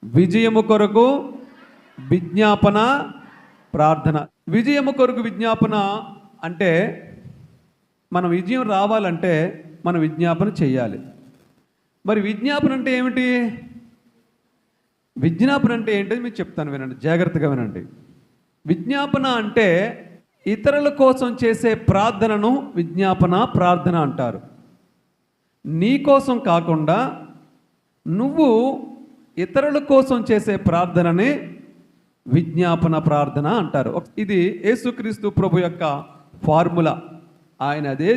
విజయము కొరకు విజ్ఞాపన ప్రార్థన. విజయము కొరకు విజ్ఞాపన అంటే మన విజయం రావాలంటే మనం విజ్ఞాపన చేయాలి. మరి విజ్ఞాపన అంటే ఏమిటి? విజ్ఞాపన అంటే ఏంటో మీకు చెప్తాను, వినండి, జాగ్రత్తగా వినండి. విజ్ఞాపన అంటే ఇతరుల కోసం చేసే ప్రార్థనను విజ్ఞాపన ప్రార్థన అంటారు. నీ కోసం కాకుండా నువ్వు ఇతరుల కోసం చేసే ప్రార్థనని విజ్ఞాపన ప్రార్థన అంటారు. ఇది యేసుక్రీస్తు ప్రభు యొక్క ఫార్ములా. ఆయన అదే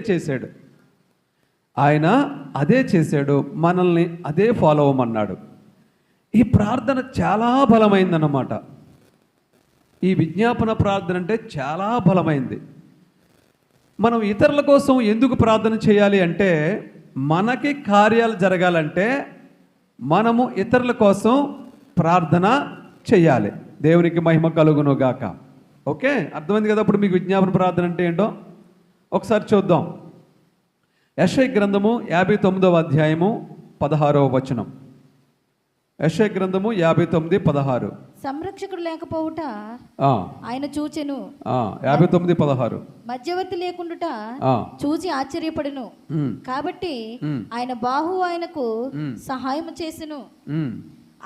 చేశాడు, మనల్ని అదే ఫాలో అవ్వమన్నాడు. ఈ ప్రార్థన చాలా బలమైందన్నమాట. ఈ విజ్ఞాపన ప్రార్థన అంటే చాలా బలమైంది. మనం ఇతరుల కోసం ఎందుకు ప్రార్థన చేయాలి అంటే, మనకి కార్యాలు జరగాలంటే మనము ఇతరుల కోసం ప్రార్థన చేయాలి. దేవునికి మహిమ కలుగును గాక. ఓకే, అర్థమైంది కదా? అప్పుడు మీకు విజ్ఞాపన ప్రార్థన అంటే ఏంటో ఒకసారి చూద్దాం. యెషయా గ్రంథము 59వ అధ్యాయము 16వ వచనం. యెషయా గ్రంథము 59:16. సంరక్షకుడు లేకపోవుట ఆయన చూచెను. 59:16. మధ్యవర్తి లేకుండుట చూచి ఆశ్చర్యపడును. కాబట్టి ఆయన బాహు ఆయనకు సహాయం చేసెను.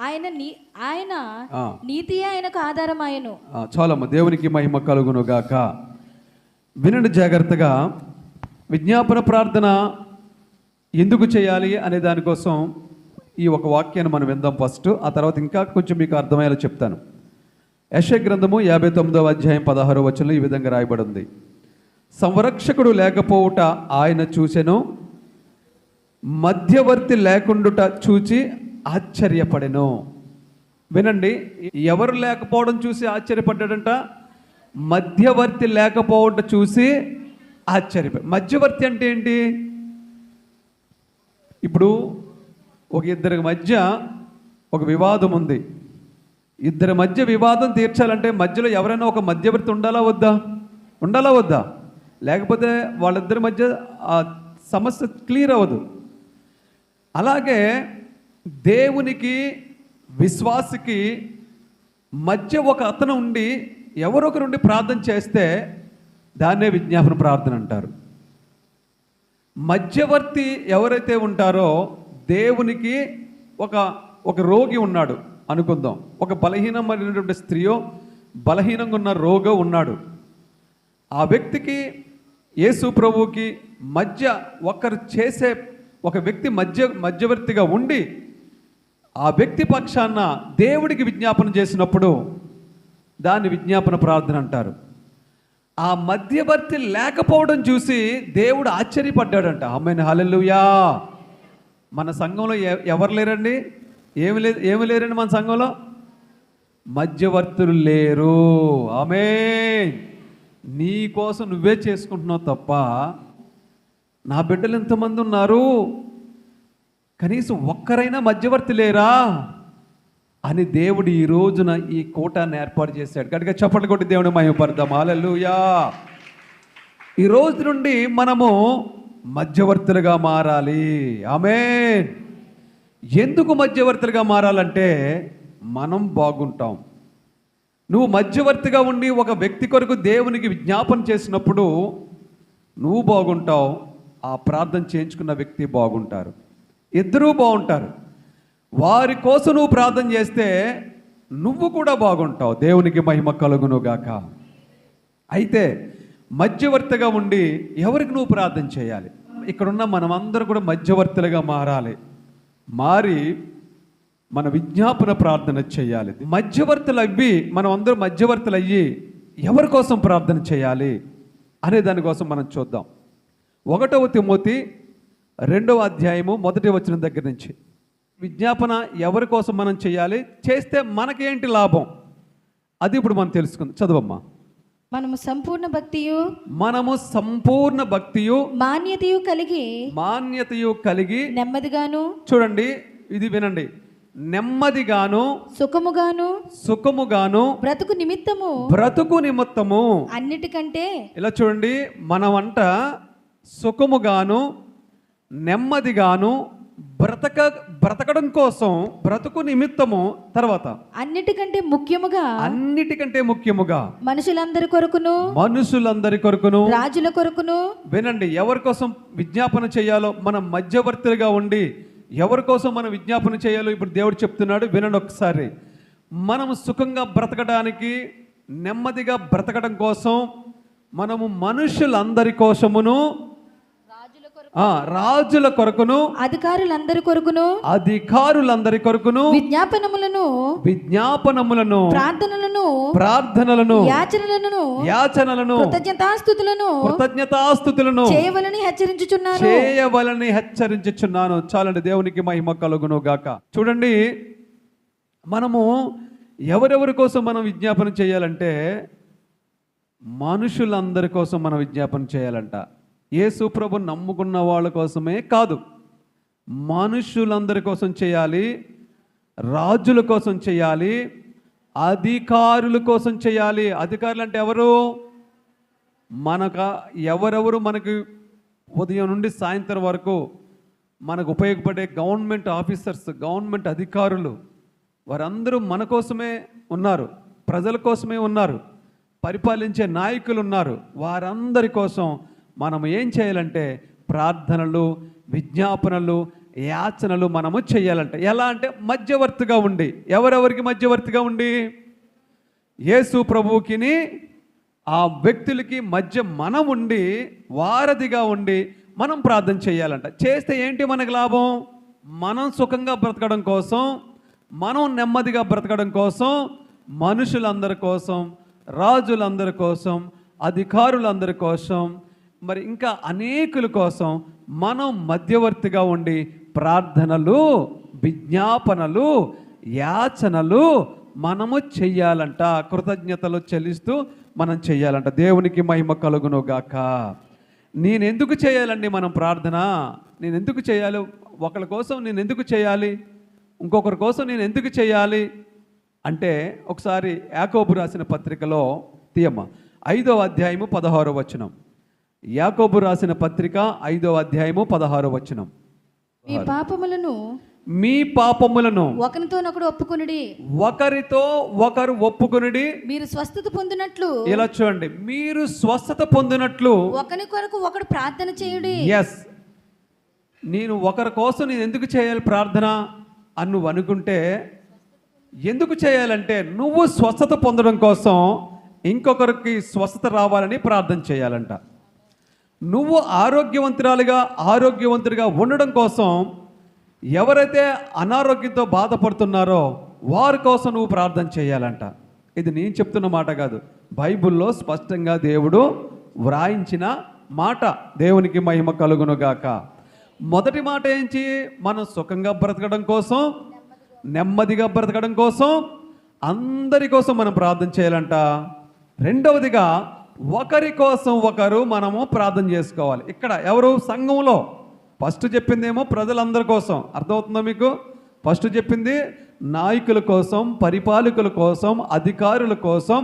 ఆయన నీతియే ఆయనకు ఆధారమాయెను. చాలమ్మ, దేవునికి మహిమ కలుగును గాక. వినండి జాగ్రత్తగా. విజ్ఞాపన ప్రార్థన ఎందుకు చేయాలి అనే దానికోసం ఈ ఒక వాక్యాన్ని మనం విందాం ఫస్ట్. ఆ తర్వాత ఇంకా కొంచెం మీకు అర్థమయ్యేలా చెప్తాను. యెషయా గ్రంథము 59వ అధ్యాయం 16వ వచనంలో ఈ విధంగా రాయబడి ఉంది. సంరక్షకుడు లేకపోవుట ఆయన చూసెను, మధ్యవర్తి లేకుండుట చూచి ఆశ్చర్యపడెను. వినండి, ఎవరు లేకపోవడం చూసి ఆశ్చర్యపడ్డాడంట? మధ్యవర్తి లేకపోవడం చూసి ఆశ్చర్యపడి. మధ్యవర్తి అంటే ఏంటి? ఇప్పుడు ఒక ఇద్దరి మధ్య ఒక వివాదం ఉంది. ఇద్దరి మధ్య వివాదం తీర్చాలంటే మధ్యలో ఎవరైనా ఒక మధ్యవర్తి ఉండాలా వద్దా? లేకపోతే వాళ్ళిద్దరి మధ్య ఆ సమస్య క్లియర్ అవ్వదు. అలాగే దేవునికి విశ్వాసికి మధ్య ఒక అతను ఉండి ఎవరొకరుండి ప్రార్థన చేస్తే దాన్నే విజ్ఞాపన ప్రార్థన అంటారు. మధ్యవర్తి ఎవరైతే ఉంటారో, దేవునికి ఒక రోగి ఉన్నాడు అనుకుందాం. ఒక బలహీనమైనటువంటి స్త్రీయో బలహీనంగా ఉన్న రోగో ఉన్నాడు. ఆ వ్యక్తికి యేసు ప్రభువుకి మధ్య ఒక వ్యక్తి మధ్యవర్తిగా ఉండి ఆ వ్యక్తి పక్షాన దేవుడికి విజ్ఞాపన చేసినప్పుడు దాన్ని విజ్ఞాపన ప్రార్థన అంటారు. ఆ మధ్యవర్తి లేకపోవడం చూసి దేవుడు ఆశ్చర్యపడ్డాడంట. ఆమేన్, హల్లెలూయా. మన సంఘంలో ఎవరు లేరండి? ఏమి లేరండి మన సంఘంలో? మధ్యవర్తులు లేరు. ఆమేన్. నీ కోసం నువ్వే చేసుకుంటున్నావు తప్ప నా బిడ్డలు ఎంతమంది ఉన్నారు, కనీసం ఒక్కరైనా మధ్యవర్తి లేరా అని దేవుడు ఈ రోజున ఈ కూటాన్ని ఏర్పాటు చేశాడు. గట్టిగా చప్పట్లు కొట్టి దేవుని మహిమపడదాం. హల్లెలూయా. ఈ రోజు నుండి మనము మధ్యవర్తులుగా మారాలి. ఆమేన్. ఎందుకు మధ్యవర్తులుగా మారాలంటే మనం బాగుంటాం. నువ్వు మధ్యవర్తిగా ఉండి ఒక వ్యక్తి కొరకు దేవునికి విజ్ఞాపన చేసినప్పుడు నువ్వు బాగుంటావు, ఆ ప్రార్థన చేయించుకున్న వ్యక్తి బాగుంటారు, ఇద్దరూ బాగుంటారు. వారి కోసం నువ్వు ప్రార్థన చేస్తే నువ్వు కూడా బాగుంటావు. దేవునికి మహిమ కలుగును గాక. అయితే మధ్యవర్తిగా ఉండి ఎవరికి నువ్వు ప్రార్థన చేయాలి? ఇక్కడున్న మనమందరూ కూడా మధ్యవర్తులుగా మారి మన విజ్ఞాపన ప్రార్థన చేయాలి. మనం అందరూ మధ్యవర్తులు అయ్యి ఎవరి కోసం ప్రార్థన చేయాలి అనే దానికోసం మనం చూద్దాం. 1వ తిమోతి 2వ అధ్యాయము 1వ వచనం దగ్గర నుంచి విజ్ఞాపన ఎవరి కోసం మనం చేయాలి, చేస్తే మనకేంటి లాభం, అది ఇప్పుడు మనం తెలుసుకుందాం. చదవమ్మా. మనము సంపూర్ణ భక్తియు మాన్యతయు కలిగి నెమ్మదిగాను, చూడండి ఇది వినండి, నెమ్మదిగాను సుఖముగాను బ్రతుకు నిమిత్తము అన్నిటికంటే, ఇలా చూడండి, మనమంట సుఖముగాను నెమ్మదిగాను బ్రతకడం కోసం, బ్రతుకు నిమిత్తము, తర్వాత అన్నిటికంటే ముఖ్యముగా మనుషులందరి కొరకును రాజుల కొరకును. వినండి, ఎవరి కోసం విజ్ఞాపన చేయాలో, మనం మధ్యవర్తులుగా ఉండి ఎవరి కోసం మనం విజ్ఞాపన చేయాలో ఇప్పుడు దేవుడు చెప్తున్నాడు. వినండి ఒకసారి. మనము సుఖంగా బ్రతకడానికి, నెమ్మదిగా బ్రతకడం కోసం మనము మనుషులందరి కోసమును, రాజుల కొరకును, అధికారులందరి కొరకును విజ్ఞాపనములను ప్రార్థనలను యాచనలను కృతజ్ఞతాస్తుతులను చేయవలని హెచ్చరించుచున్నాను. చాలండి, దేవునికి మహిమ కలుగును గాక. చూడండి, మనము ఎవరెవరి కోసం మనం విజ్ఞాపన చేయాలంటే మనుషులందరి కోసం మనం విజ్ఞాపన చేయాలంట. యేసు ప్రభు నమ్ముకున్న వాళ్ళ కోసమే కాదు, మనుషులందరి కోసం చేయాలి, రాజుల కోసం చేయాలి, అధికారుల కోసం చేయాలి. అధికారులు అంటే ఎవరు? ఎవరెవరు మనకి ఉదయం నుండి సాయంత్రం వరకు మనకు ఉపయోగపడే గవర్నమెంట్ ఆఫీసర్స్, గవర్నమెంట్ అధికారులు, వారందరూ మన కోసమే ఉన్నారు, ప్రజల కోసమే ఉన్నారు, పరిపాలించే నాయకులు ఉన్నారు. వారందరి కోసం మనం ఏం చేయాలంటే ప్రార్థనలు, విజ్ఞాపనలు, యాచనలు మనము చేయాలంట. ఎలా అంటే మధ్యవర్తిగా ఉండి. ఎవరెవరికి మధ్యవర్తిగా ఉండి? యేసు ప్రభువుకిని ఆ వ్యక్తులకి మధ్య మనం ఉండి, వారధిగా ఉండి మనం ప్రార్థన చేయాలంట. చేస్తే ఏంటి మనకు లాభం? మనం సుఖంగా బ్రతకడం కోసం, మనం నెమ్మదిగా బ్రతకడం కోసం, మనుషులందరి కోసం, రాజులందరి కోసం, అధికారులందరి కోసం, మరి ఇంకా అనేకుల కోసం మనం మధ్యవర్తిగా ఉండి ప్రార్థనలు, విజ్ఞాపనలు, యాచనలు మనము చెయ్యాలంట. కృతజ్ఞతలు చెల్లిస్తూ మనం చెయ్యాలంట. దేవునికి మహిమ కలుగును గాక. నేను ఎందుకు చేయాలండి మనం ప్రార్థన? నేను ఎందుకు చేయాలి? ఒకరి కోసం నేను ఎందుకు చేయాలి? ఇంకొకరి కోసం నేను ఎందుకు చేయాలి అంటే, ఒకసారి యాకోబు రాసిన పత్రికలో తీయమ్మ 5వ అధ్యాయము 16వ వచనం. యాకోబు రాసిన పత్రిక 5వ అధ్యాయము 16వ వచనం. మీ పాపములను ఒకరితో ఒకరు ఒప్పుకొనుడి, మీరు స్వస్థత పొందినట్లు. ఇలా చూడండి, మీరు స్వస్థత పొందినట్లు ఒకరి కొరకు ఒకడు ప్రార్థన చేయుడి. ఎస్, నేను ఒకరి కోసం నేను ఎందుకు చేయాలి ప్రార్థన అని నువ్వు అనుకుంటే, ఎందుకు చేయాలంటే నువ్వు స్వస్థత పొందడం కోసం, ఇంకొకరికి స్వస్థత రావాలని ప్రార్థన చేయాలంట. నువ్వు ఆరోగ్యవంతుడిగా ఉండడం కోసం, ఎవరైతే అనారోగ్యంతో బాధపడుతున్నారో వారి కోసం నువ్వు ప్రార్థన చేయాలంట. ఇది నేను చెప్తున్న మాట కాదు, బైబిల్లో స్పష్టంగా దేవుడు వ్రాయించిన మాట. దేవునికి మహిమ కలుగునుగాక. మొదటి మాట ఏంటి? మనం సుఖంగా బ్రతకడం కోసం, నెమ్మదిగా బ్రతకడం కోసం, అందరి కోసం మనం ప్రార్థన చేయాలంట. రెండవదిగా ఒకరి కోసం ఒకరు మనము ప్రార్థన చేసుకోవాలి. ఇక్కడ ఎవరు? సంఘంలో. ఫస్ట్ చెప్పిందేమో ప్రజలందరి కోసం. అర్థమవుతుందా మీకు? ఫస్ట్ చెప్పింది నాయకుల కోసం, పరిపాలకుల కోసం, అధికారుల కోసం,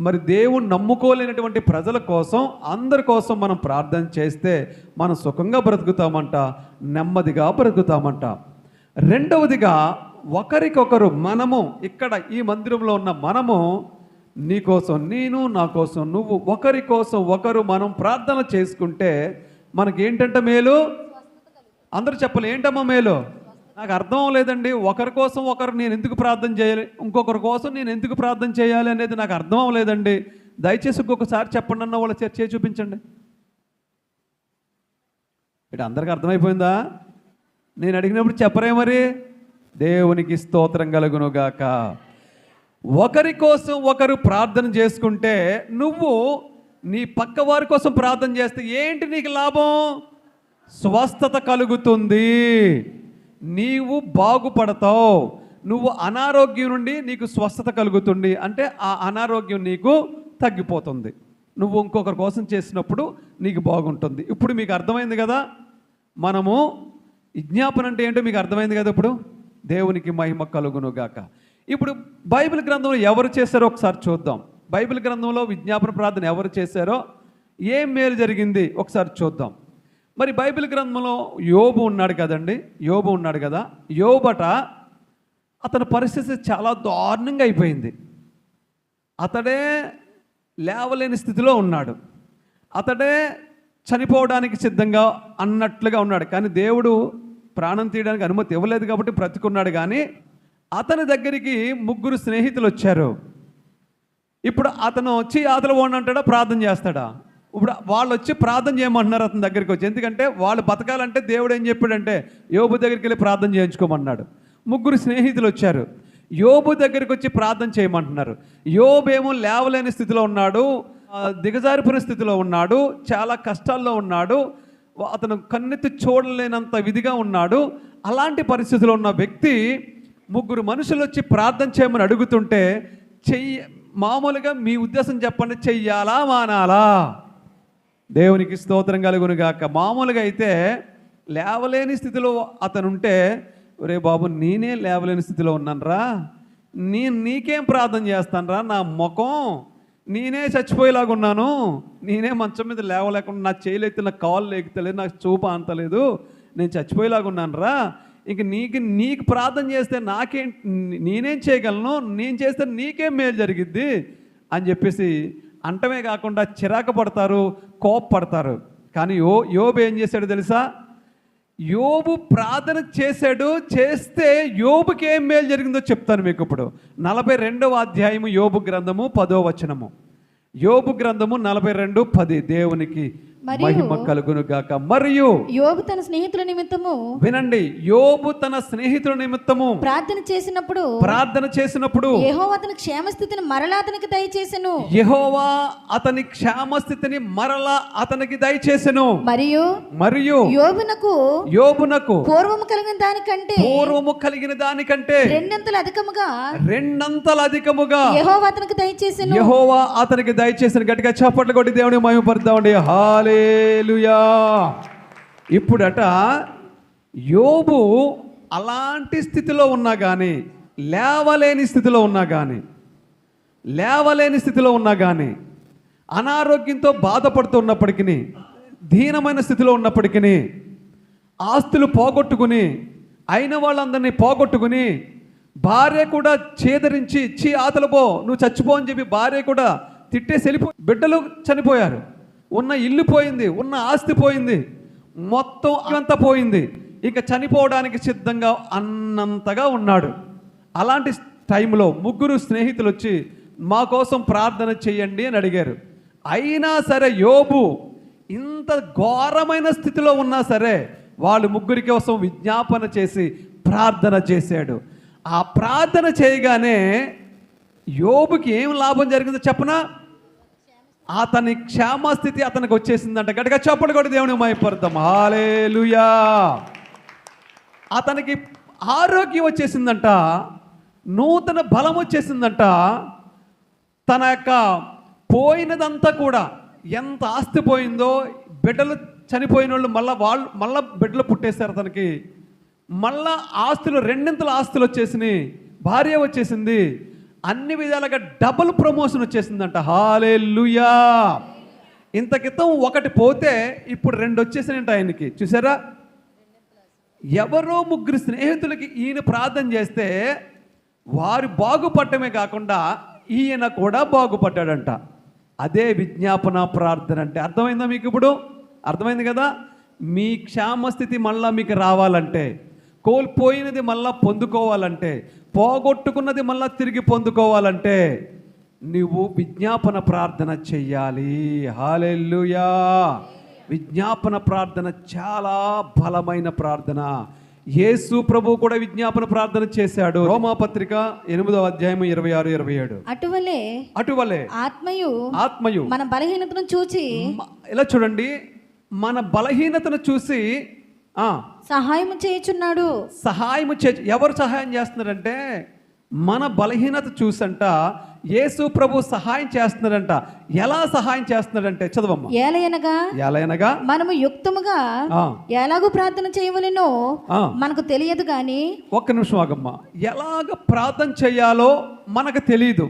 మరి దేవుని నమ్ముకోలేనటువంటి ప్రజల కోసం, అందరి కోసం మనం ప్రార్థన చేస్తే మనం సుఖంగా బ్రతుకుతామంట, నెమ్మదిగా బ్రతుకుతామంట. రెండవదిగా ఒకరికొకరు, మనము ఇక్కడ ఈ మందిరంలో ఉన్న మనము, నీ కోసం నేను, నా కోసం నువ్వు, ఒకరి కోసం ఒకరు మనం ప్రార్థన చేసుకుంటే మనకి ఏంటంటే మేలు. అందరూ చెప్పాలి, ఏంటమ్మా మేలు? నాకు అర్థం అవ్వలేదండి. ఒకరి కోసం ఒకరు నేను ఎందుకు ప్రార్థన చేయాలి, ఇంకొకరి కోసం నేను ఎందుకు ప్రార్థన చేయాలి అనేది నాకు అర్థం అవ్వలేదండి. దయచేసి ఇంకొకసారి చెప్పండి అన్న వాళ్ళ చర్చ చూపించండి. ఇటు అందరికి అర్థమైపోయిందా? నేను అడిగినప్పుడు చెప్పరే మరి? దేవునికి స్తోత్రం కలుగునుగాక. ఒకరి కోసం ఒకరు ప్రార్థన చేసుకుంటే, నువ్వు నీ పక్క వారి కోసం ప్రార్థన చేస్తే ఏంటి నీకు లాభం? స్వస్థత కలుగుతుంది, నీవు బాగుపడతావు. నువ్వు అనారోగ్యం నుండి నీకు స్వస్థత కలుగుతుంది అంటే ఆ అనారోగ్యం నీకు తగ్గిపోతుంది. నువ్వు ఇంకొకరి కోసం చేసినప్పుడు నీకు బాగుంటుంది. ఇప్పుడు మీకు అర్థమైంది కదా, మనము విజ్ఞాపన అంటే ఏంటో మీకు అర్థమైంది కదా. ఇప్పుడు దేవునికి మహిమ కలుగునుగాక. ఇప్పుడు బైబిల్ గ్రంథంలో ఎవరు చేశారో ఒకసారి చూద్దాం. బైబిల్ గ్రంథంలో విజ్ఞాపన ప్రార్థన ఎవరు చేశారో, ఏం మేలు జరిగింది ఒకసారి చూద్దాం. మరి బైబిల్ గ్రంథంలో యోబు ఉన్నాడు కదండి, యోబు ఉన్నాడు కదా. యోబట అతని పరిస్థితి చాలా దారుణంగా అయిపోయింది. అతడే లేవలేని స్థితిలో ఉన్నాడు, అతడే చనిపోవడానికి సిద్ధంగా అన్నట్లుగా ఉన్నాడు. కానీ దేవుడు ప్రాణం తీయడానికి అనుమతి ఇవ్వలేదు కాబట్టి బ్రతికున్నాడు. కానీ అతని దగ్గరికి 3 స్నేహితులు వచ్చారు. ఇప్పుడు అతను వచ్చి ఆతల పోండి అంటాడా, ప్రార్థన చేస్తాడా? ఇప్పుడు వాళ్ళు వచ్చి ప్రార్థన చేయమంటున్నారు అతని దగ్గరికి వచ్చి. ఎందుకంటే వాళ్ళు బతకాలంటే దేవుడు ఏం చెప్పాడంటే యోబు దగ్గరికి వెళ్ళి ప్రార్థన చేయించుకోమన్నాడు. 3 స్నేహితులు వచ్చారు, యోబు దగ్గరికి వచ్చి ప్రార్థన చేయమంటున్నారు. యోబు ఏమో లేవలేని స్థితిలో ఉన్నాడు, దిగజారిపోయిన స్థితిలో ఉన్నాడు, చాలా కష్టాల్లో ఉన్నాడు, అతను కన్నెత్తి చూడలేనంత విధిగా ఉన్నాడు. అలాంటి పరిస్థితిలో ఉన్న వ్యక్తి 3 మనుషులు వచ్చి ప్రార్థన చేయమని అడుగుతుంటే మామూలుగా మీ ఉద్దేశం చెప్పండి, చెయ్యాలా మానాలా? దేవునికి స్తోత్రం కలుగును గాక. మామూలుగా అయితే లేవలేని స్థితిలో అతను ఉంటే, ఒరే బాబు నేనే లేవలేని స్థితిలో ఉన్నానురా, నీకేం ప్రార్థన చేస్తానురా, నా ముఖం నేనే చచ్చిపోయేలాగా ఉన్నాను, నేనే మంచం మీద లేవలేకుండా, నా చేయలేతే నా కాళ్ళు లేకుతలేదు, నాకు చూపు అంతలేదు, నేను చచ్చిపోయేలాగా ఉన్నాను రా, ఇంక నీకు ప్రార్థన చేస్తే నేనేం చేయగలను, నేను చేస్తే నీకేం మేలు జరిగిద్ది అని చెప్పేసి అంటమే కాకుండా చిరాకు పడతారు, కోపపడతారు. కానీ యోబు ఏం చేశాడు తెలుసా? యోబు ప్రార్థన చేశాడు. చేస్తే యోబుకి ఏం మేలు జరిగిందో చెప్తాను మీకు ఇప్పుడు. 42వ అధ్యాయము యోబు గ్రంథము 10వ వచనము. యోబు గ్రంథము 42:10. దేవునికి మహిమ కలుగును గాక. మరియు యోబు తన స్నేహితుల నిమిత్తము, వినండి, యోబు తన స్నేహితుల నిమిత్తము ప్రార్థన చేసినప్పుడు యెహోవా అతని క్షేమస్థితిని మరలా అతనికి దయచేసెను. యెహోవా అతని క్షేమస్థితిని మరలా అతనికి దయచేసెను. మరియు యోబునకు పూర్వము కలిగిన దానికంటే రెండంతలు అధికముగా యెహోవా అతనికి దయచేసెను. గట్టిగా చప్పట్లు కొట్టి దేవుని మహిమపరుద్దామండి. హల్లెలూయా. ఇప్పుడట యోబు అలాంటి స్థితిలో ఉన్నా కానీ, లేవలేని స్థితిలో ఉన్నా కానీ, అనారోగ్యంతో బాధపడుతున్నప్పటికీ, దీనమైన స్థితిలో ఉన్నప్పటికీ, ఆస్తులు పోగొట్టుకుని, అయిన వాళ్ళందరినీ పోగొట్టుకుని, భార్య కూడా చేదరించి ఆతలపో నువ్వు చచ్చిపో అని చెప్పి భార్య కూడా తిట్టేసి వెళ్ళిపో, బిడ్డలు చనిపోయారు, ఉన్న ఇల్లు పోయింది, ఉన్న ఆస్తి పోయింది, మొత్తం అంతా పోయింది, ఇక చనిపోవడానికి సిద్ధంగా అన్నంతగా ఉన్నాడు. అలాంటి టైంలో 3 స్నేహితులు వచ్చి మా కోసం ప్రార్థన చేయండి అని అడిగారు. అయినా సరే యోబు ఇంత ఘోరమైన స్థితిలో ఉన్నా సరే వాళ్ళు 3 కోసం విజ్ఞాపన చేసి ప్రార్థన చేశాడు. ఆ ప్రార్థన చేయగానే యోబుకి ఏం లాభం జరిగిందో చెప్పనా? అతని క్షేమస్థితి అతనికి వచ్చేసిందంట. గట్టిగా చప్పట్లు కొట్టి దేవుని మహిమపరుద్దాం. హల్లెలూయా. అతనికి ఆరోగ్యం వచ్చేసిందంట, నూతన బలం వచ్చేసిందంట. తన యొక్క పోయినదంతా కూడా, ఎంత ఆస్తి పోయిందో, బిడ్డలు చనిపోయిన వాళ్ళు మళ్ళా బిడ్డలు పుట్టేశారు అతనికి, మళ్ళా ఆస్తులు 2 ఆస్తులు వచ్చేసినాయి, భార్య వచ్చేసింది, అన్ని విధాలుగా డబుల్ ప్రమోషన్ వచ్చేసిందంట. హల్లెలూయా. ఇంత క్రితం 1 పోతే ఇప్పుడు 2 వచ్చేసినాయంట ఆయనకి. చూసారా? ఎవరో 3 స్నేహితులకి ఈయన ప్రార్థన చేస్తే వారు బాగుపడటమే కాకుండా ఈయన కూడా బాగుపడ్డాడంట. అదే విజ్ఞాపన ప్రార్థన అంటే. అర్థమైందా మీకు? ఇప్పుడు అర్థమైంది కదా? మీ క్షేమస్థితి మళ్ళా మీకు రావాలంటే, కోల్పోయినది మళ్ళా పొందుకోవాలంటే, పోగొట్టుకున్నది మళ్ళా తిరిగి పొందుకోవాలంటే నువ్వు విజ్ఞాపన ప్రార్థన చెయ్యాలి. హల్లెలూయా. విజ్ఞాపన ప్రార్థన చాలా బలమైన ప్రార్థన. యేసు ప్రభు కూడా విజ్ఞాపన ప్రార్థన చేశాడు. రోమాపత్రిక 8వ అధ్యాయం 26-27. అటువలే ఆత్మయు మన బలహీనతను చూచి, ఇలా చూడండి, మన బలహీనతను చూసి సహాయం చేయుచున్నాడు. ఎవరు సహాయం చేస్తున్నారంటే మన బలహీనత చూసంట యేసు ప్రభు సహాయం చేస్తున్నాడంట. ఎలా సహాయం చేస్తున్నాడంటే చదవమ్మా. ఏలయనగా మనము యుక్తముగా ఎలాగో ప్రార్థన చేయవలెనో మనకు తెలియదు గాని. ఒక్క నిమిషం ఆగమ్మా. ఎలాగ ప్రార్థన చేయాలో మనకు తెలియదు.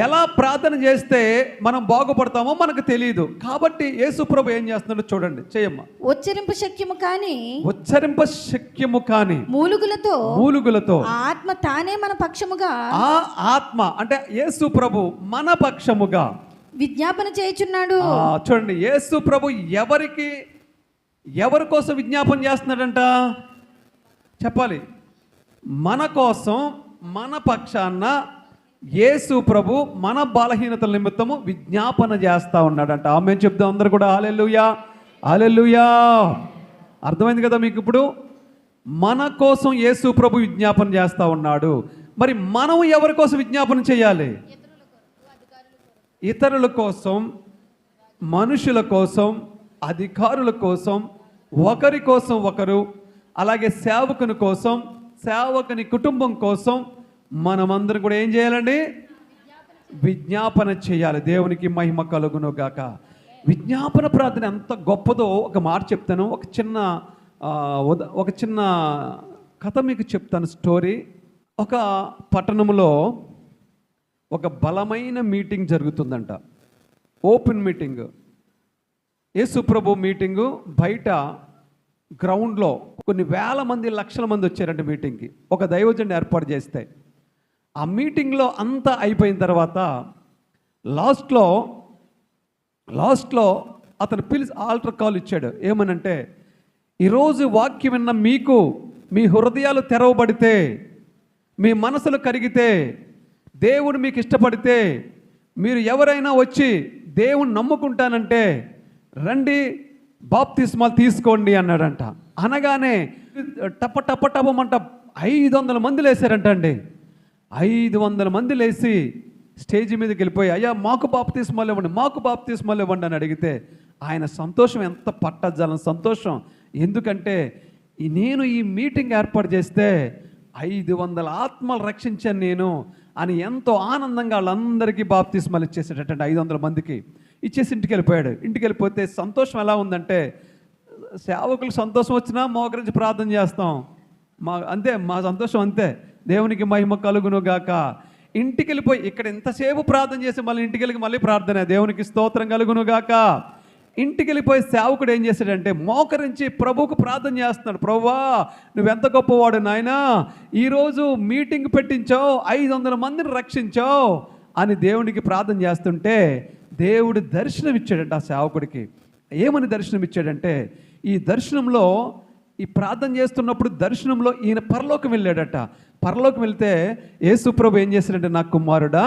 ఎలా ప్రార్థన చేస్తే మనం బాగుపడతామో మనకు తెలియదు. కాబట్టి యేసుప్రభు ఏం చేస్తున్నాడో చూడండి, చేయమ్మా. ఉచ్చరింప శక్యము కాని మూలుగులతో ఆత్మ తానే మన పక్షముగా, ఆ ఆత్మ అంటే యేసుప్రభు మన పక్షముగా విజ్ఞాపన చేయుచున్నాడు. చూడండి, యేసుప్రభు ఎవరి కోసం విజ్ఞాపన చేస్తున్నాడంట చెప్పాలి. మన కోసం, మన పక్షాన యేసు ప్రభు మన బలహీనతల నిమిత్తము విజ్ఞాపన చేస్తూ ఉన్నాడంట. ఆమె చెప్దాం అందరు కూడా హల్లెలూయా, హల్లెలూయా. అర్థమైంది కదా మీకు? ఇప్పుడు మన కోసం యేసు ప్రభు విజ్ఞాపన చేస్తూ ఉన్నాడు. మరి మనం ఎవరి కోసం విజ్ఞాపన చేయాలి? ఇతరుల కోసం, మనుషుల కోసం, అధికారుల కోసం, ఒకరి కోసం ఒకరు, అలాగే సేవకుని కోసం, సేవకుని కుటుంబం కోసం మనమందరం కూడా ఏం చేయాలండి? విజ్ఞాపన చేయాలి. దేవునికి మహిమ కలుగును గాక. విజ్ఞాపన ప్రార్థన ఎంత గొప్పదో ఒక మాట చెప్తాను. ఒక చిన్న కథ మీకు చెప్తాను, స్టోరీ. ఒక పట్టణంలో ఒక బలమైన మీటింగ్ జరుగుతుందంట, ఓపెన్ మీటింగ్. యేసుప్రభు మీటింగు బయట గ్రౌండ్లో కొన్ని వేల మంది, లక్షల మంది వచ్చారంట మీటింగ్కి. ఒక దైవజనుడిని ఏర్పాటు చేస్తే ఆ మీటింగ్లో అంతా అయిపోయిన తర్వాత లాస్ట్లో అతను పిలిచి ఆల్టర్ కాల్ ఇచ్చాడు. ఏమనంటే, ఈరోజు వాక్యం విన్న మీకు మీ హృదయాలు తెరవబడితే, మీ మనసులు కరిగితే, దేవుడు మీకు ఇష్టపడితే, మీరు ఎవరైనా వచ్చి దేవుని నమ్ముకుంటానంటే రండి, బాప్తిస్మాలు తీసుకోండి అన్నాడంట. అనగానే టపమంట 500 మంది లేసారంట అండి. 500 మంది లేచి స్టేజ్ మీదకి వెళ్ళిపోయి, అయ్యా మాకు బాప్తిస్మాలు ఇవ్వండి, మాకు బాప్తిస్మాలు ఇవ్వండి అని అడిగితే ఆయన సంతోషం ఎంత పట్టజాలం సంతోషం. ఎందుకంటే నేను ఈ మీటింగ్ ఏర్పాటు చేస్తే 500 ఆత్మలు రక్షించాను నేను అని ఎంతో ఆనందంగా వాళ్ళందరికీ బాప్తిస్మాలు ఇచ్చేసేటండి. 500 మందికి ఇచ్చేసి ఇంటికి వెళ్ళిపోయాడు. ఇంటికి వెళ్ళిపోతే సంతోషం ఎలా ఉందంటే, సేవకులకు సంతోషం వచ్చినా మోకరించి ప్రార్థన చేస్తాం, మా సంతోషం అంతే. దేవునికి మహిమ కలుగును గాక. ఇంటికి వెళ్ళిపోయి ఇక్కడ ఎంతసేపు ప్రార్థన చేసి మళ్ళీ ఇంటికి వెళ్ళి మళ్ళీ ప్రార్థన, దేవునికి స్తోత్రం కలుగును గాక. ఇంటికి వెళ్ళిపోయి సేవకుడు ఏం చేశాడంటే మోకరించి ప్రభువుకు ప్రార్థన చేస్తున్నాడు. ప్రభువా నువ్వెంత గొప్పవాడు నాయనా, ఈరోజు మీటింగ్ పెట్టించావు, 500 మందిని రక్షించావు అని దేవునికి ప్రార్థన చేస్తుంటే దేవుడు దర్శనం ఇచ్చాడంట ఆ సేవకుడికి. ఏమని దర్శనం ఇచ్చాడంటే, ఈ దర్శనంలో, ఈ ప్రార్థన చేస్తున్నప్పుడు దర్శనంలో ఈయన పరలోకం వెళ్ళాడట. పరలోకం వెళ్తే యేసుప్రభు ఏం చేశాడంటే, నా కుమారుడా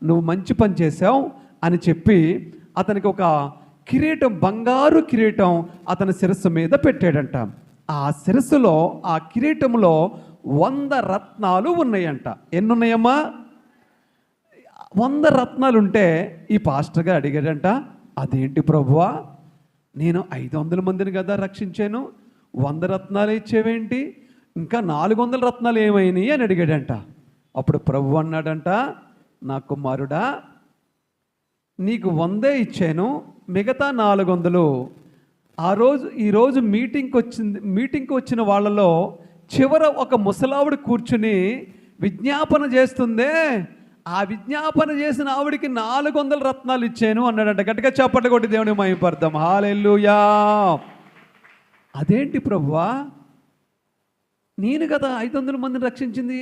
నువ్వు మంచి పని చేశావు అని చెప్పి అతనికి ఒక కిరీటం, బంగారు కిరీటం అతని శిరస్సు మీద పెట్టాడంట. ఆ శిరస్సులో, ఆ కిరీటంలో 100 రత్నాలు ఉన్నాయంట. ఎన్ని ఉన్నాయమ్మా? 100 రత్నాలు ఉంటే ఈ పాస్టర్ గారు అడిగాడంట, అదేంటి ప్రభువా, నేను 500 మందిని కదా రక్షించాను, 100 రత్నాలు ఇచ్చేవేంటి, ఇంకా 400 రత్నాలు ఏమైనాయి అని అడిగాడంట. అప్పుడు ప్రభు అన్నాడంట, నా కుమారుడా నీకు 100 ఇచ్చాను, మిగతా 400 ఈరోజు మీటింగ్కి వచ్చిన వాళ్ళలో చివర ఒక ముసలావిడ కూర్చుని విజ్ఞాపన చేస్తుందే, ఆ విజ్ఞాపన చేసిన ఆవిడికి 400 రత్నాలు ఇచ్చాను అన్నాడంట. గట్టిగా చప్పట్లు కొట్టి దేవుని మహిమపడదాం. హల్లెలూయా. అదేంటి ప్రభువా, నేను కదా 500 మందిని రక్షించింది,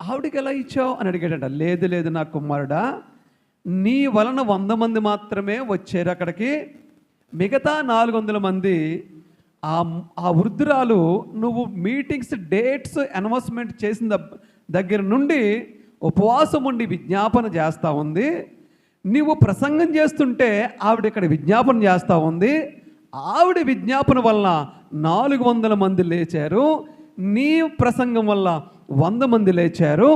ఆవిడికి ఎలా ఇచ్చావు అని అడిగాడంట. లేదు నా కుమారుడా, నీ వలన 100 మంది మాత్రమే వచ్చారు అక్కడికి, మిగతా 400 మంది ఆ వృద్ధురాలు నువ్వు మీటింగ్స్ డేట్స్ అనౌన్స్మెంట్ చేసిన దగ్గర నుండి ఉపవాసం ఉండి విజ్ఞాపన చేస్తూ ఉంది. నువ్వు ప్రసంగం చేస్తుంటే ఆవిడ ఇక్కడ విజ్ఞాపన చేస్తూ ఉంది. ఆవిడ విజ్ఞాపన వలన 400 మంది లేచారు, నీ ప్రసంగం వల్ల 100 మంది లేచారు,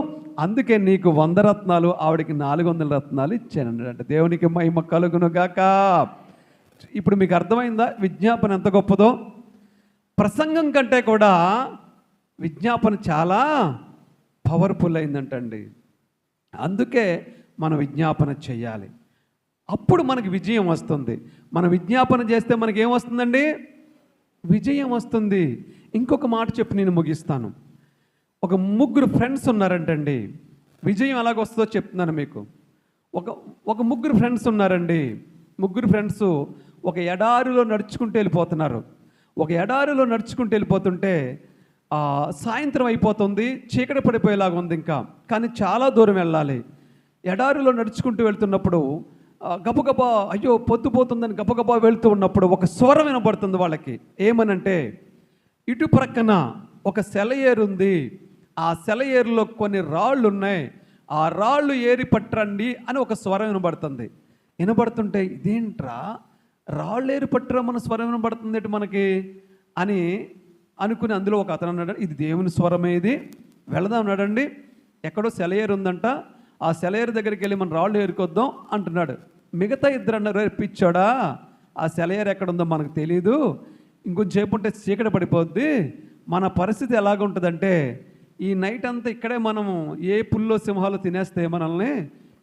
అందుకే నీకు 100 రత్నాలు, ఆవిడకి 400 రత్నాలు ఇచ్చానంటే. దేవునికి మహిమ కలుగును గాక. ఇప్పుడు మీకు అర్థమైందా విజ్ఞాపన ఎంత గొప్పదో? ప్రసంగం కంటే కూడా విజ్ఞాపన చాలా పవర్ఫుల్ అయిందంటండి. అందుకే మనం విజ్ఞాపన చేయాలి, అప్పుడు మనకి విజయం వస్తుంది. మనం విజ్ఞాపన చేస్తే మనకి ఏమొస్తుందండి? విజయం వస్తుంది. ఇంకొక మాట చెప్పి నేను ముగిస్తాను. ఒక 3 ఫ్రెండ్స్ ఉన్నారంటండి. విజయం ఎలాగొస్తుందో చెప్తున్నాను మీకు. ఒక ఒక ముగ్గురు ఫ్రెండ్స్ ఉన్నారండి. ముగ్గురు ఫ్రెండ్స్ ఒక ఎడారిలో నడుచుకుంటూ వెళ్ళిపోతున్నారు. ఒక ఎడారిలో నడుచుకుంటూ వెళ్ళిపోతుంటే సాయంత్రం అయిపోతుంది, చీకటి పడిపోయేలాగా ఉంది ఇంకా, కానీ చాలా దూరం వెళ్ళాలి. ఎడారిలో నడుచుకుంటూ వెళ్తున్నప్పుడు గబగబా అయ్యో పొద్దుపోతుందని గబగబా వెళ్తూ ఉన్నప్పుడు ఒక స్వరం వినపడుతుంది వాళ్ళకి. ఏమనంటే, ఇటు ప్రక్కన ఒక సెలయేరు ఉంది, ఆ సెలయేరులో కొన్ని రాళ్ళు ఉన్నాయి, ఆ రాళ్ళు ఏరి పట్టరండి అని ఒక స్వరం వినబడుతుంది. వినబడుతుంటే ఇదేంట్రా రాళ్ళు ఏరి పట్టరమ్మన్న స్వరం వినబడుతుంది మనకి అని అనుకుని అందులో ఒక అతను అన్నాడు, ఇది దేవుని స్వరమే, ఇది వెళదాం నడండి, ఎక్కడో సెలయేరు ఉందంట, ఆ సెలయేరు దగ్గరికి వెళ్ళి మనం రాళ్ళు ఏరుకొద్దాం అంటున్నాడు. మిగతా ఇద్దరు అన్నారు, పిచ్చోడా, ఆ సెలయేరు ఎక్కడుందో మనకు తెలీదు, ఇంకొంచెంసేపు ఉంటే చీకటి పడిపోద్ది, మన పరిస్థితి ఎలాగుంటుందంటే ఈ నైట్ అంతా ఇక్కడే మనము ఏ పుల్లో సింహాలు తినేస్తే మనల్ని,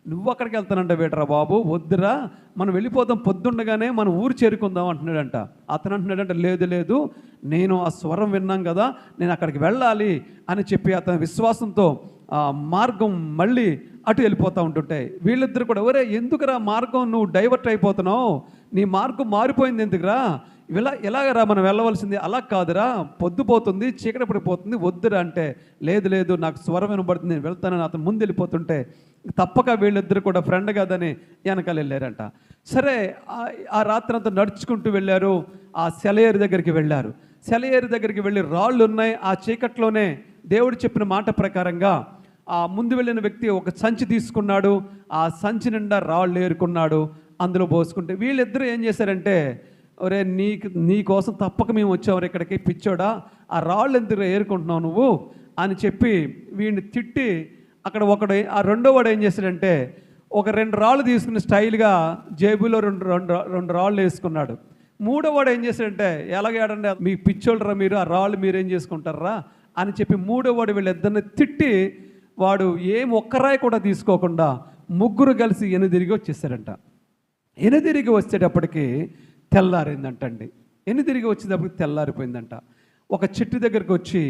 నువ్వు అక్కడికి వెళ్తానంట వేటరా బాబు, వద్దురా, మనం వెళ్ళిపోదాం, పొద్దుండగానే మనం ఊరు చేరుకుందాం అంటున్నాడంట. అతను అంటున్నాడంట, లేదు లేదు, నేను ఆ స్వరం విన్నాం కదా, నేను అక్కడికి వెళ్ళాలి అని చెప్పి అతని విశ్వాసంతో మార్గం మళ్ళీ అటు వెళ్ళిపోతూ ఉంటుంటాయి. వీళ్ళిద్దరు కూడా, ఒరే ఎందుకురా మార్గం నువ్వు డైవర్ట్ అయిపోతున్నావు, నీ మార్గం మారిపోయింది ఎందుకురా, ఎలాగరా మనం వెళ్ళవలసింది, అలా కాదురా, పొద్దుపోతుంది, చీకటి పడిపోతుంది, వద్దురా అంటే, లేదు లేదు నాకు స్వరం వినబడుతుంది, నేను వెళ్తానని అతను ముందు వెళ్ళిపోతుంటే తప్పక వీళ్ళిద్దరు కూడా ఫ్రెండ్ కాదని వెనకాల వెళ్ళారంట. సరే ఆ రాత్రంతా నడుచుకుంటూ వెళ్ళారు, ఆ సెలయేరు దగ్గరికి వెళ్ళారు. సెలయేరు దగ్గరికి వెళ్ళి రాళ్ళు ఉన్నాయి, ఆ చీకట్లోనే దేవుడు చెప్పిన మాట ప్రకారంగా ఆ ముందు వెళ్ళిన వ్యక్తి ఒక సంచి తీసుకున్నాడు, ఆ సంచి నిండా రాళ్ళు ఏరుకున్నాడు, అందులో పోసుకుంటే వీళ్ళిద్దరూ ఏం చేశారంటే, ఒరే నీ కోసం తప్పక మేము వచ్చాము ఇక్కడికి, పిచ్చోడా, ఆ రాళ్ళు ఎందుకు ఏరుకుంటున్నావు నువ్వు అని చెప్పి వీడిని తిట్టి, అక్కడ ఆ రెండో వాడు ఏం చేశాడంటే ఒక 2 రాళ్ళు తీసుకుని స్టైల్గా జేబులో రెండు రాళ్ళు వేసుకున్నాడు. మూడో వాడు ఏం చేశాడంటే, ఎలాగేడండి మీ పిచ్చోళ్ళరా మీరు, ఆ రాళ్ళు మీరేం చేసుకుంటారా అని చెప్పి మూడో వాడు వీళ్ళిద్దరిని తిట్టి, వాడు ఒక్కరాయి కూడా తీసుకోకుండా ముగ్గురు కలిసి ఎనుదిరిగి వచ్చేసారంట. ఎనుదిరిగి వచ్చేటప్పటికి తెల్లారిందంటండి. ఎనుదిరిగి వచ్చేటప్పటికి తెల్లారిపోయిందంట. ఒక చెట్టు దగ్గరికి వచ్చి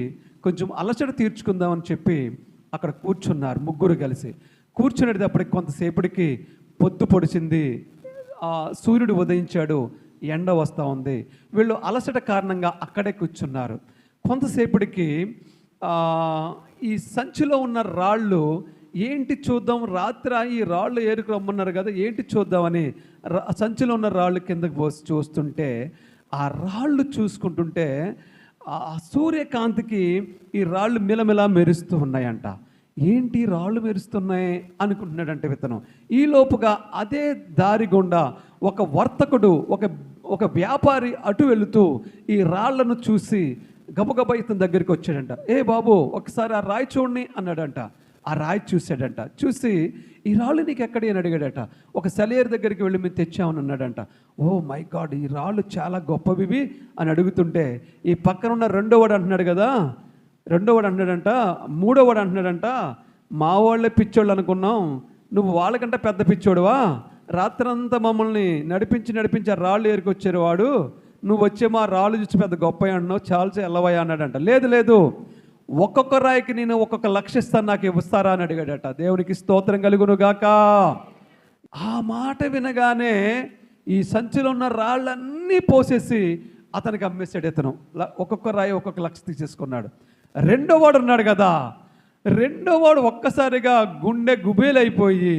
కొంచెం అలసట తీర్చుకుందామని చెప్పి అక్కడ కూర్చున్నారు ముగ్గురు కలిసి. కూర్చునేటప్పటికి కొంతసేపటికి పొద్దు పొడిచింది, సూర్యుడు ఉదయించాడు, ఎండ వస్తూ ఉంది. వీళ్ళు అలసట కారణంగా అక్కడే కూర్చున్నారు. కొంతసేపటికి ఈ సంచిలో ఉన్న రాళ్ళు ఏంటి చూద్దాం, రాత్రి ఈ రాళ్ళు ఏరుకు రమ్మన్నారు కదా, ఏంటి చూద్దామని సంచిలో ఉన్న రాళ్ళు కిందకు పోసి చూస్తుంటే, ఆ రాళ్ళు చూసుకుంటుంటే ఆ సూర్యకాంతికి ఈ రాళ్ళు మిలమిలా మెరుస్తూ ఉన్నాయంట. ఏంటి రాళ్ళు మెరుస్తున్నాయి అనుకుంటున్నాడంటే విత్తనం. ఈ లోపుగా అదే దారి గుండా ఒక వర్తకుడు, ఒక వ్యాపారి అటు వెళుతూ ఈ రాళ్లను చూసి గబగబా ఇతని దగ్గరికి వచ్చాడంట. ఏ బాబు ఒకసారి ఆ రాయి చూడండి అన్నాడంట. ఆ రాయి చూశాడంట. చూసి ఈ రాళ్ళు నీకు ఎక్కడి అని అడిగాడట. ఒక సెలయేరు దగ్గరికి వెళ్ళి మేము తెచ్చామని అన్నాడంట. ఓ మై గాడ్, ఈ రాళ్ళు చాలా గొప్పవి అని అడుగుతుంటే ఈ పక్కన ఉన్న రెండోవాడు అంటున్నాడు కదా, రెండోవాడు అంటున్నాడంట, మూడోవాడు అంటున్నాడంట, మా వాళ్ళే పిచ్చోళ్ళు అనుకున్నాం, నువ్వు వాళ్ళకంటే పెద్ద పిచ్చోడువా, రాత్రంతా మమ్మల్ని నడిపించి ఆ రాళ్ళు ఏరుకొచ్చారు వాడు, నువ్వు వచ్చేమో ఆ రాళ్ళు చూసి పెద్ద గొప్ప అంటున్నావు, చాలా ఎల్లవయ్యా అన్నాడంట. లేదు లేదు, ఒక్కొక్క రాయికి నేను ఒక్కొక్క లక్షిస్తాను, నాకు ఇస్తారా అని అడిగాడట. దేవునికి స్తోత్రం కలుగును గాక. ఆ మాట వినగానే ఈ సంచిలో ఉన్న రాళ్ళన్నీ పోసేసి అతనికి అమ్మేశాడు. ఇతను ఒక్కొక్క రాయి ఒక్కొక్క లక్ష తీసేసుకున్నాడు. రెండోవాడు ఉన్నాడు కదా, రెండోవాడు ఒక్కసారిగా గుండె గుబేలైపోయి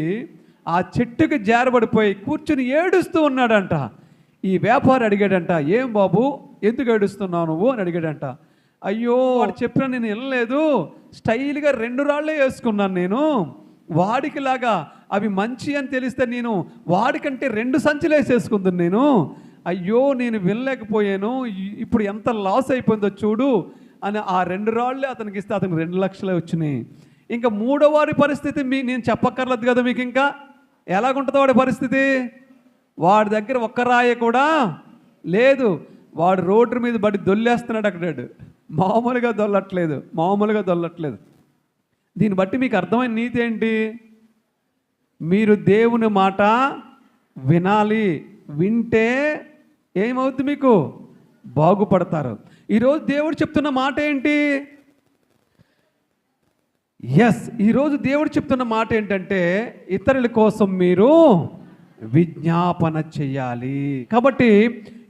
ఆ చెట్టుకి జారబడిపోయి కూర్చుని ఏడుస్తూ ఉన్నాడంట. ఈ వ్యాపారి అడిగాడంట, ఏం బాబు ఎందుకు ఏడుస్తున్నావు నువ్వు అని అడిగాడంట. అయ్యో వాడు చెప్పినా నేను వెళ్ళలేదు, స్టైల్గా 2 రాళ్ళే వేసుకున్నాను నేను, వాడికి లాగా అవి మంచి అని తెలిస్తే నేను వాడికంటే 2 సంచులు వేసేసుకుందాను నేను, అయ్యో నేను వెళ్ళలేకపోయాను, ఇప్పుడు ఎంత లాస్ అయిపోయిందో చూడు అని ఆ 2 రాళ్ళే అతనికి ఇస్తే అతనికి 2 లక్షలే వచ్చినాయి. ఇంకా మూడో వాడి పరిస్థితి నేను చెప్పక్కర్లేదు కదా మీకు. ఇంకా ఎలాగుంటుందో వాడి పరిస్థితి, వాడి దగ్గర ఒక్క రాయి కూడా లేదు, వాడు రోడ్డు మీద పడి దొల్లేస్తున్నాడు అక్కడ, మామూలుగా దొల్లట్లేదు. దీన్ని బట్టి మీకు అర్థమైన నీతి ఏంటి? మీరు దేవుని మాట వినాలి, వింటే ఏమవుతుంది, మీకు బాగుపడతారు. ఈరోజు దేవుడు చెప్తున్న మాట ఏంటి? ఎస్, ఈరోజు దేవుడు చెప్తున్న మాట ఏంటంటే ఇతరుల కోసం మీరు విజ్ఞాపన చెయ్యాలి. కాబట్టి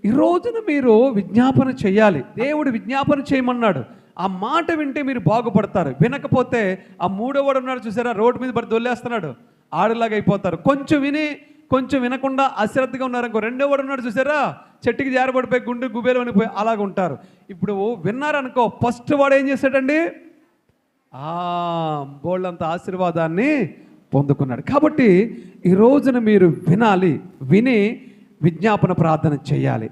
ఈ రోజున మీరు విజ్ఞాపన చెయ్యాలి. దేవుడు విజ్ఞాపన చేయమన్నాడు. ఆ మాట వింటే మీరు బాగుపడతారు. వినకపోతే ఆ మూడోవాడు ఉన్నాడు చూసారా, రోడ్డు మీద పడి దొల్లేస్తున్నాడు, ఆడలాగా అయిపోతారు. కొంచెం విని కొంచెం వినకుండా అశ్రద్ధగా ఉన్నారనుకో, రెండోవాడు ఉన్నాడు చూసారా, చెట్టుకి జారబడిపోయి గుండె గుబేలు అనిపోయి అలాగ ఉంటారు. ఇప్పుడు విన్నారనుకో, ఫస్ట్ వాడు ఏం చేశాడండి, బోళ్ళంత ఆశీర్వాదాన్ని పొందుకున్నాడు. కాబట్టి ఈ రోజున మీరు వినాలి, విని విజ్ఞాపన ప్రార్థన చేయాలి.